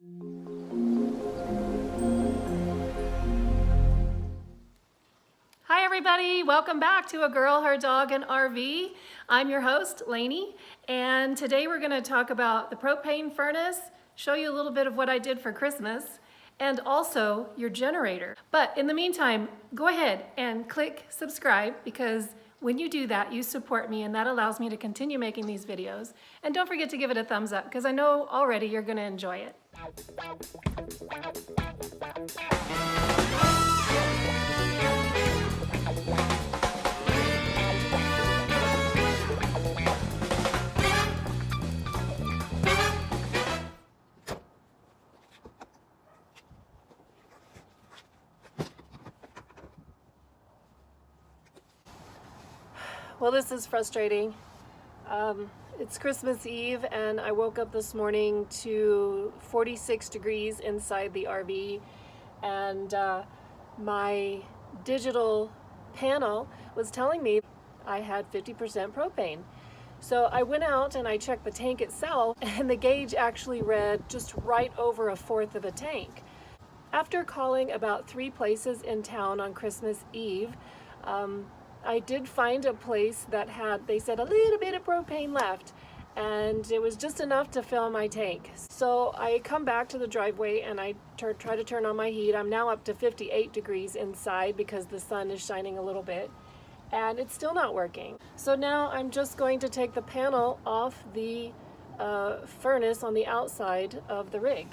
Hi everybody, welcome back to A Girl, Her Dog, and RV. I'm your host, Lainie, and today we're going to talk about the propane furnace, show you a little bit of what I did for Christmas, and also your generator. But in the meantime, go ahead and click subscribe, because when you do that, you support me and that allows me to continue making these videos. And don't forget to give it a thumbs up, because I know already you're going to enjoy it. Well, this is frustrating. It's Christmas Eve and I woke up this morning to 46 degrees inside the RV, and my digital panel was telling me I had 50% propane. So I went out and I checked the tank itself, and the gauge actually read just right over 1/4 of a tank. After calling about 3 places in town on Christmas Eve, I did find a place that had, they said, a little bit of propane left, and it was just enough to fill my tank. So I come back to the driveway and I try to turn on my heat. I'm now up to 58 degrees inside because the sun is shining a little bit, and it's still not working. So now I'm just going to take the panel off the furnace on the outside of the rig.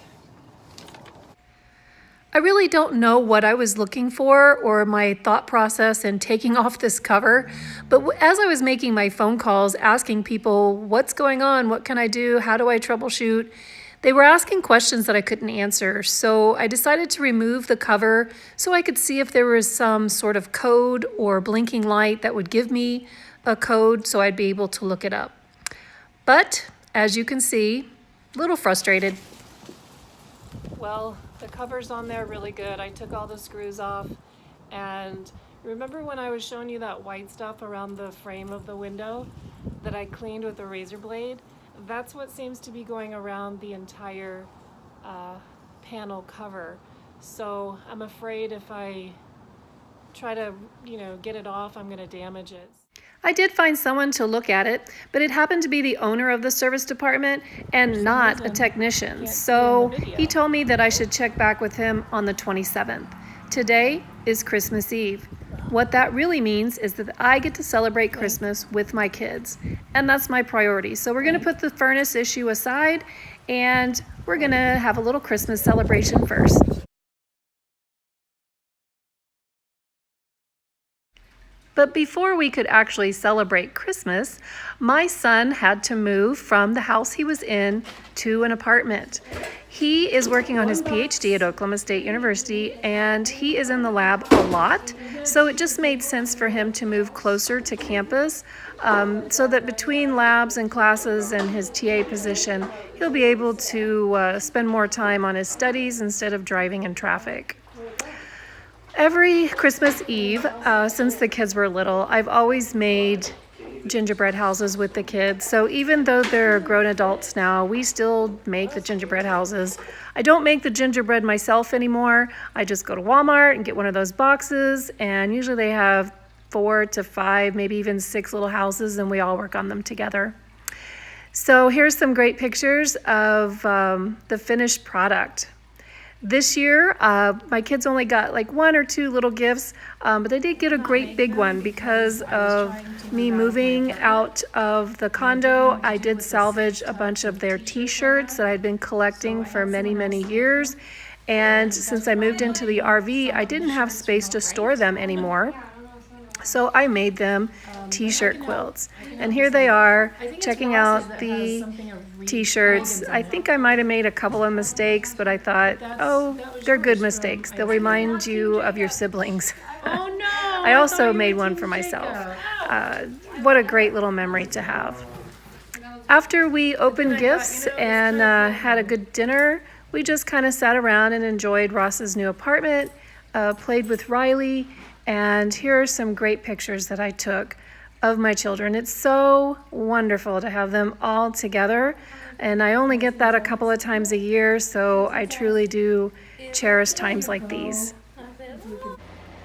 I really don't know what I was looking for or my thought process in taking off this cover, but as I was making my phone calls asking people what's going on, what can I do, how do I troubleshoot, they were asking questions that I couldn't answer. So I decided to remove the cover so I could see if there was some sort of code or blinking light that would give me a code so I'd be able to look it up. But as you can see, a little frustrated. Well, the cover's on there really good. I took all the screws off, and remember when I was showing you that white stuff around the frame of the window that I cleaned with a razor blade? That's what seems to be going around the entire panel cover. So I'm afraid if I try to, get it off, I'm gonna damage it. I did find someone to look at it, but it happened to be the owner of the service department and not a technician. So he told me that I should check back with him on the 27th. Today is Christmas Eve. What that really means is that I get to celebrate Christmas with my kids, and that's my priority. So we're gonna put the furnace issue aside, and we're gonna have a little Christmas celebration first. But before we could actually celebrate Christmas, my son had to move from the house he was in to an apartment. He is working on his PhD at Oklahoma State University, and he is in the lab a lot. So it just made sense for him to move closer to campus, so that between labs and classes and his TA position, he'll be able to spend more time on his studies instead of driving in traffic. Every Christmas Eve, since the kids were little, I've always made gingerbread houses with the kids. So even though they're grown adults now, we still make the gingerbread houses. I don't make the gingerbread myself anymore. I just go to Walmart and get one of those boxes, and usually they have 4 to 5, maybe even 6 little houses, and we all work on them together. So here's some great pictures of the finished product. This year, my kids only got like 1 or 2 little gifts, but they did get a great big one because of me moving out of the condo. I did salvage a bunch of their t-shirts that I'd been collecting for many, many years. And since I moved into the RV, I didn't have space to store them anymore. So I made them t-shirt quilts. And here they are, checking out the t-shirts. I think I might have made a couple of mistakes, but I thought, oh, they're good mistakes. They'll remind you of your siblings. I also made one for myself. What a great little memory to have. After we opened gifts and had a good dinner, we just kind of sat around and enjoyed Ross's new apartment, played with Riley, and here are some great pictures that I took of my children. It's so wonderful to have them all together, and I only get that a couple of times a year, so I truly do cherish times like these.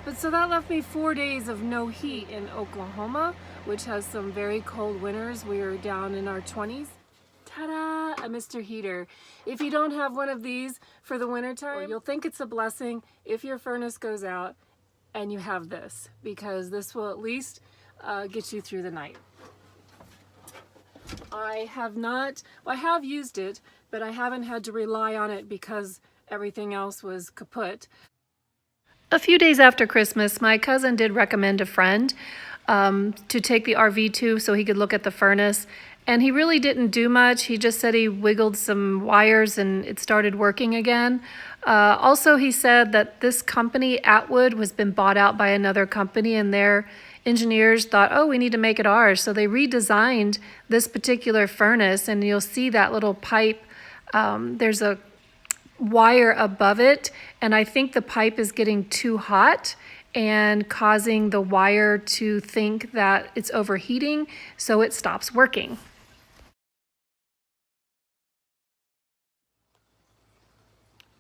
But so that left me 4 days of no heat in Oklahoma, which has some very cold winters. We were down in our 20s. Ta-da! A Mr. Heater. If you don't have one of these for the wintertime, you'll think it's a blessing if your furnace goes out and you have this, because this will at least get you through the night. I have used it, but I haven't had to rely on it because everything else was kaput. A few days after Christmas, my cousin did recommend a friend to take the RV to so he could look at the furnace. And he really didn't do much. He just said he wiggled some wires and it started working again. Also, he said that this company, Atwood, has been bought out by another company, and their engineers thought, oh, we need to make it ours. So they redesigned this particular furnace, and you'll see that little pipe. There's a wire above it, and I think the pipe is getting too hot and causing the wire to think that it's overheating, so it stops working.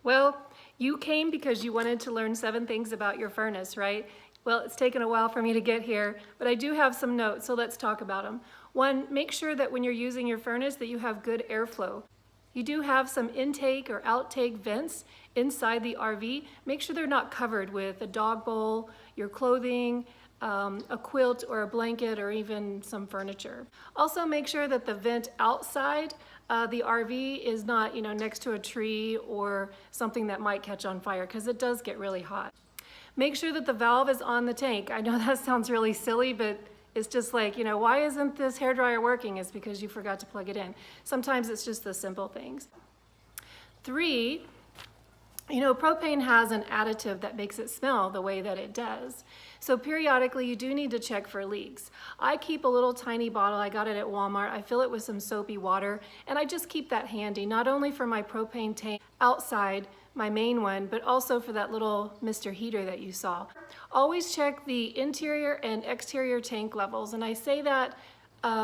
Well, you came because you wanted to learn 7 things about your furnace, right? Well, it's taken a while for me to get here, but I do have some notes, so let's talk about them. 1, make sure that when you're using your furnace that you have good airflow. You do have some intake or outtake vents inside the RV. Make sure they're not covered with a dog bowl, your clothing, a quilt or a blanket, or even some furniture. Also, make sure that the vent outside the RV is not, next to a tree or something that might catch on fire, because it does get really hot. Make sure that the valve is on the tank. I know that sounds really silly, but it's just like, why isn't this hairdryer working? It's because you forgot to plug it in. Sometimes it's just the simple things. 3, propane has an additive that makes it smell the way that it does. So periodically you do need to check for leaks. I keep a little tiny bottle, I got it at Walmart. I fill it with some soapy water, and I just keep that handy, not only for my propane tank outside, my main one, but also for that little Mr. Heater that you saw. Always check the interior and exterior tank levels, and I say that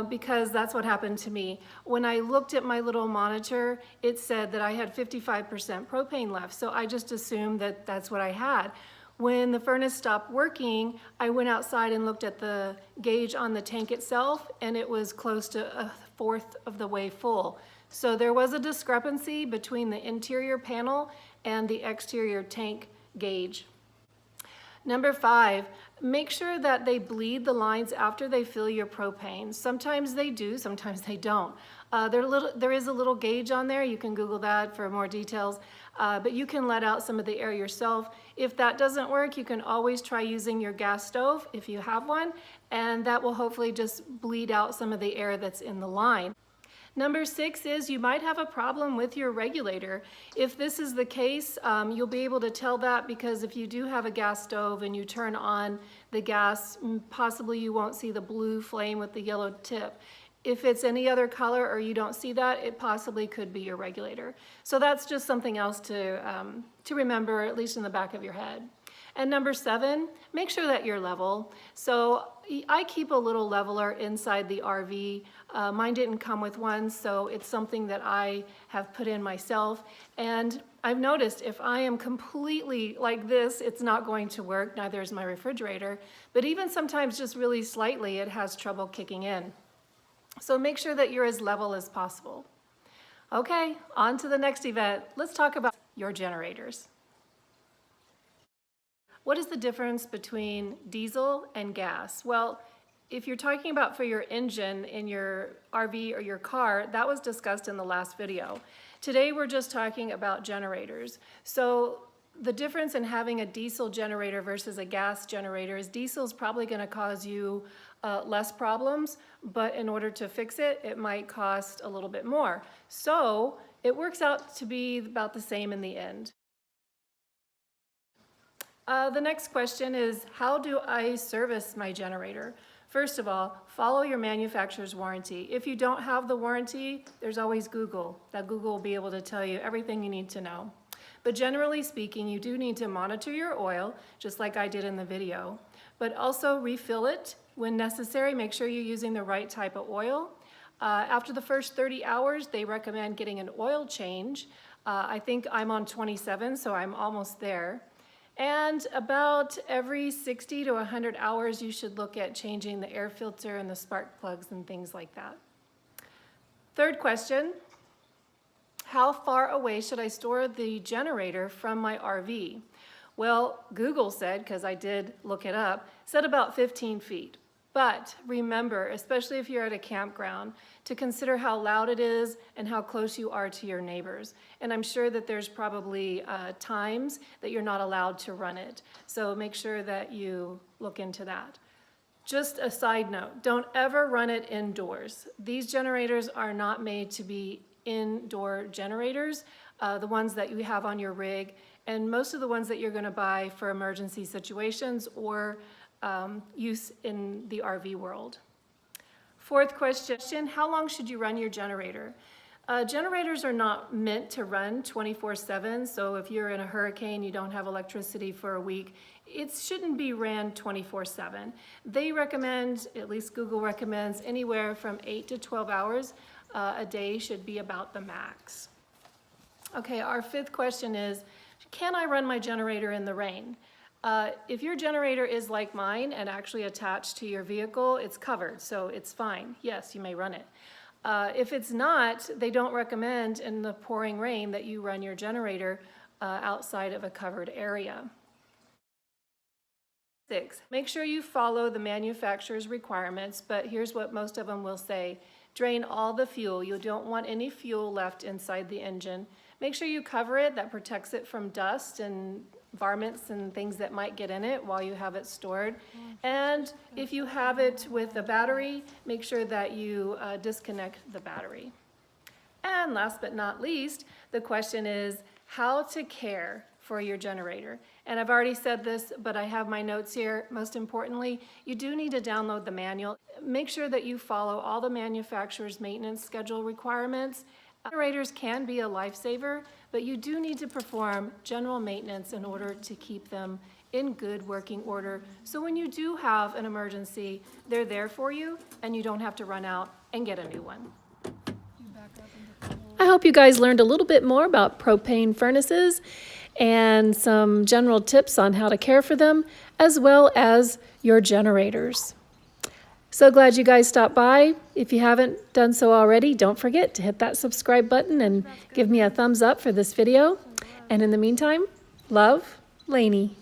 because that's what happened to me. When I looked at my little monitor, it said that I had 55% propane left, so I just assumed that that's what I had. When the furnace stopped working, I went outside and looked at the gauge on the tank itself, and it was close to 1/4 of the way full. So there was a discrepancy between the interior panel and the exterior tank gauge. Number 5, make sure that they bleed the lines after they fill your propane. Sometimes they do, sometimes they don't. There is a little gauge on there. You can Google that for more details, but you can let out some of the air yourself. If that doesn't work, you can always try using your gas stove if you have one, and that will hopefully just bleed out some of the air that's in the line. Number 6 is you might have a problem with your regulator. If this is the case, you'll be able to tell that because if you do have a gas stove and you turn on the gas, possibly you won't see the blue flame with the yellow tip. If it's any other color or you don't see that, it possibly could be your regulator. So that's just something else to remember, at least in the back of your head. And number 7, make sure that you're level. So I keep a little leveler inside the RV. Mine didn't come with one, so it's something that I have put in myself. And I've noticed if I am completely like this, it's not going to work. Neither is my refrigerator. But even sometimes just really slightly, it has trouble kicking in. So make sure that you're as level as possible. Okay, on to the next event. Let's talk about your generators. What is the difference between diesel and gas? Well, if you're talking about for your engine in your RV or your car, that was discussed in the last video. Today we're just talking about generators. So the difference in having a diesel generator versus a gas generator is diesel is probably going to cause you less problems, but in order to fix it, it might cost a little bit more. So it works out to be about the same in the end. The next question is, how do I service my generator? First of all, follow your manufacturer's warranty. If you don't have the warranty, there's always Google. That Google will be able to tell you everything you need to know. But generally speaking, you do need to monitor your oil, just like I did in the video, but also refill it When necessary, make sure you're using the right type of oil. After the first 30 hours, they recommend getting an oil change. I think I'm on 27, so I'm almost there. And about every 60 to 100 hours, you should look at changing the air filter and the spark plugs and things like that. Third question, how far away should I store the generator from my RV? Well, Google said, because I did look it up, said about 15 feet. But remember, especially if you're at a campground, to consider how loud it is and how close you are to your neighbors. And I'm sure that there's probably times that you're not allowed to run it. So make sure that you look into that. Just a side note, don't ever run it indoors. These generators are not made to be indoor generators, the ones that you have on your rig, and most of the ones that you're going to buy for emergency situations or use in the RV world. Fourth question, how long should you run your generator? Generators are not meant to run 24/7, so if you're in a hurricane, you don't have electricity for a week, it shouldn't be ran 24/7. They recommend, at least Google recommends, anywhere from 8 to 12 hours a day should be about the max. Okay, our fifth question is, can I run my generator in the rain? If your generator is like mine and actually attached to your vehicle, it's covered, so it's fine. Yes, you may run it. If it's not, they don't recommend in the pouring rain that you run your generator outside of a covered area. 6, make sure you follow the manufacturer's requirements, but here's what most of them will say. Drain all the fuel. You don't want any fuel left inside the engine. Make sure you cover it. That protects it from dust and varmints and things that might get in it while you have it stored. And if you have it with a battery, make sure that you disconnect the battery. And last but not least, the question is how to care for your generator. And I've already said this, but I have my notes here. Most importantly, you do need to download the manual. Make sure that you follow all the manufacturer's maintenance schedule requirements. Generators can be a lifesaver, but you do need to perform general maintenance in order to keep them in good working order. So when you do have an emergency, they're there for you and you don't have to run out and get a new one. I hope you guys learned a little bit more about propane furnaces and some general tips on how to care for them, as well as your generators. So glad you guys stopped by. If you haven't done so already, don't forget to hit that subscribe button and give me a thumbs up for this video. And in the meantime, love, Lainie.